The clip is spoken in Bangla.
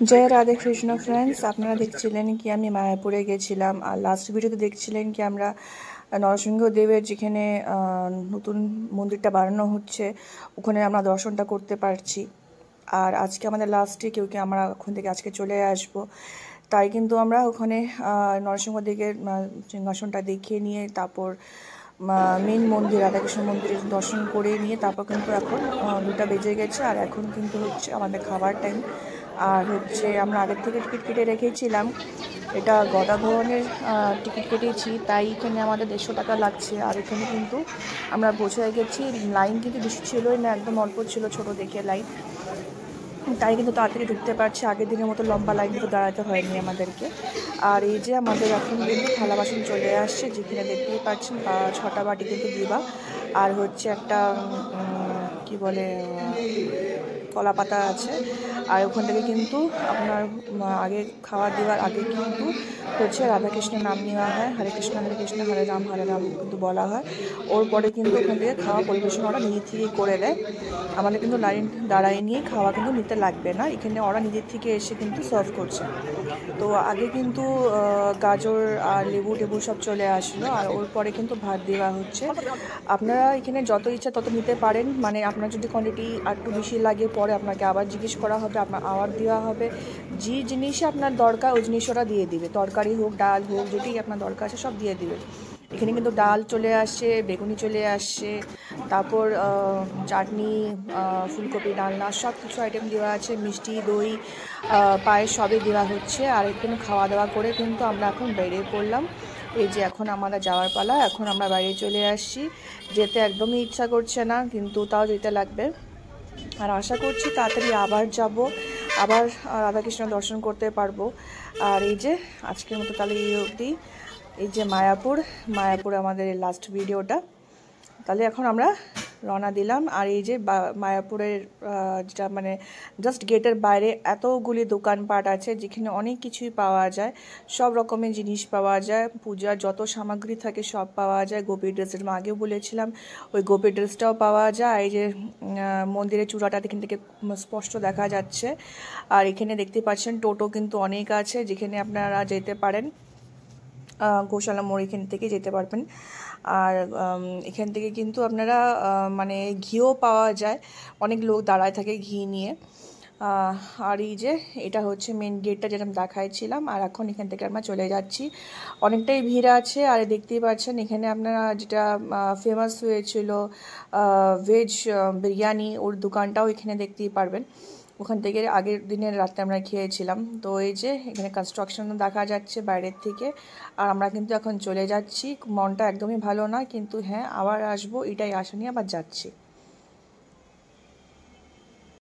জয় রাধে কৃষ্ণ ফ্রেন্ডস, আপনারা দেখছিলেন কি আমি মায়াপুরে গেছিলাম। আর লাস্ট ভিডিওতে দেখছিলেন কি আমরা নরসিংহদেবের যেখানে নতুন মন্দিরটা বানানো হচ্ছে ওখানে আমরা দর্শনটা করতে পারছি। আর আজকে আমাদের লাস্টে কেউ কি আমরা ওখান থেকে আজকে চলে আসব, তাই কিন্তু আমরা ওখানে নরসিংহদেবের সিংহাসনটা দেখিয়ে নিয়ে তারপর মেন মন্দির রাধাকৃষ্ণ মন্দিরের দর্শন করে নিয়ে তারপর কিন্তু এখন 2টা বেজে গেছে। আর এখন কিন্তু হচ্ছে আমাদের খাবার টাইম। আর হচ্ছে আমরা আগের থেকে টিকিট কেটে রেখেছিলাম, এটা গদাভবনের টিকিট কেটেছি, তাই এখানে আমাদের 150 টাকা লাগছে। আর এখানে কিন্তু আমরা পৌঁছে গেছি, লাইন কিন্তু বেশি ছিলই না, একদম অল্প ছিল, ছোট দেখে লাইন, তাই কিন্তু তাড়াতাড়ি ঢুকতে পারছি। আগের দিনের মতো লম্বা লাইন কিন্তু দাঁড়াতে হয়নি আমাদেরকে। আর এই যে আমাদের এখন কিন্তু থালা বাসন চলে আসছে, যেখানে দেখতেই পাচ্ছেন 6টা বাটি কিন্তু দিবা, আর হচ্ছে একটা কি বলে কলা পাতা আছে। আর ওখান থেকে কিন্তু আপনার আগে খাওয়া দেওয়ার আগে কিন্তু হচ্ছে রাধাকৃষ্ণের নাম নেওয়া হয়, হরে কৃষ্ণ হরে রাম কিন্তু বলা হয়। ওর পরে কিন্তু ওখান থেকে খাওয়া পরিবেশন ওরা নিজে থেকেই করে দেয়, আমাদের কিন্তু লাইন দাঁড়ায় নিয়ে খাওয়া কিন্তু নিতে লাগবে না, এখানে ওরা নিজের থেকে এসে কিন্তু সার্ভ করছে। তো আগে কিন্তু গাজর আর লেবু টেবু সব চলে আসলো, আর ওর পরে কিন্তু ভাত দেওয়া হচ্ছে। আপনারা এখানে যত ইচ্ছা তত নিতে পারেন, মানে আপনার যদি কোয়ান্টিটি আর একটু বেশি লাগে পরে আপনাকে আবার জিজ্ঞেস করা হবে, আপনার আবার দেওয়া হবে। যে জিনিসে আপনার দরকার ওই জিনিস ওরা দিয়ে দিবে, তরকারি হোক ডাল হোক যেটাই আপনার দরকার আছে সব দিয়ে দিবে। এখানে কিন্তু ডাল চলে আসছে, বেগুনি চলে আসছে, তারপর চাটনি, ফুলকপি ডালনা সব কিছু আইটেম দেওয়া আছে, মিষ্টি দই পায়েস সবই দেওয়া হচ্ছে। আর এখানে খাওয়া দাওয়া করে কিন্তু আমরা এখন বেরিয়ে পড়লাম। এই যে এখন আমরা যাওয়ার পালা, এখন আমরা বাইরে চলে আসছি, যেতে একদমই ইচ্ছা করছে না কিন্তু তাও যেতে লাগবে। আর আশা করছি তাড়াতাড়ি আবার যাব, আবার রাধাকৃষ্ণ দর্শন করতে পারবো। আর এই যে আজকের মতো তাহলে এই অবধি, এই যে মায়াপুর আমাদের লাস্ট ভিডিওটা। তাহলে এখন আমরা রওনা দিলাম। আর এই যে মায়াপুরের যেটা মানে জাস্ট গেটের বাইরে এতগুলি দোকানপাট আছে, যেখানে অনেক কিছুই পাওয়া যায়, সব রকমের জিনিস পাওয়া যায়, পূজার যত সামগ্রী থাকে সব পাওয়া যায়। গোপী ড্রেসের আগেও বলেছিলাম, ওই গোপী ড্রেসটাও পাওয়া যায়। এই যে মন্দিরের চূড়াটা এখান থেকে স্পষ্ট দেখা যাচ্ছে। আর এখানে দেখতে পাচ্ছেন টোটো কিন্তু অনেক আছে, যেখানে আপনারা যেতে পারেন, গোশালা মোড় এখান থেকে যেতে পারবেন। আর এখান থেকে কিন্তু আপনারা মানে ঘিও পাওয়া যায়, অনেক লোক দাঁড়ায় থাকে ঘি নিয়ে। আর এই যে এটা হচ্ছে মেন গেটটা যেটা আমি দেখাইছিলাম। আর এখন এখান থেকে আমরা চলে যাচ্ছি, অনেকটাই ভিড় আছে। আর দেখতেই পাচ্ছেন এখানে আপনারা যেটা ফেমাস হয়েছিল ভেজ বিরিয়ানি, ওর দোকানটাও এখানে দেখতেই পারবেন। ওখান থেকে আগের দিনের রাতে আমরা খেয়েছিলাম। তো এই যে এখানে কনস্ট্রাকশন দেখা যাচ্ছে বাইরের থেকে। আর আমরা কিন্তু এখন চলে যাচ্ছি, মনটা একদমই ভালো না, কিন্তু হ্যাঁ আবার আসবো এটাই আশা নিয়ে আবার যাচ্ছি।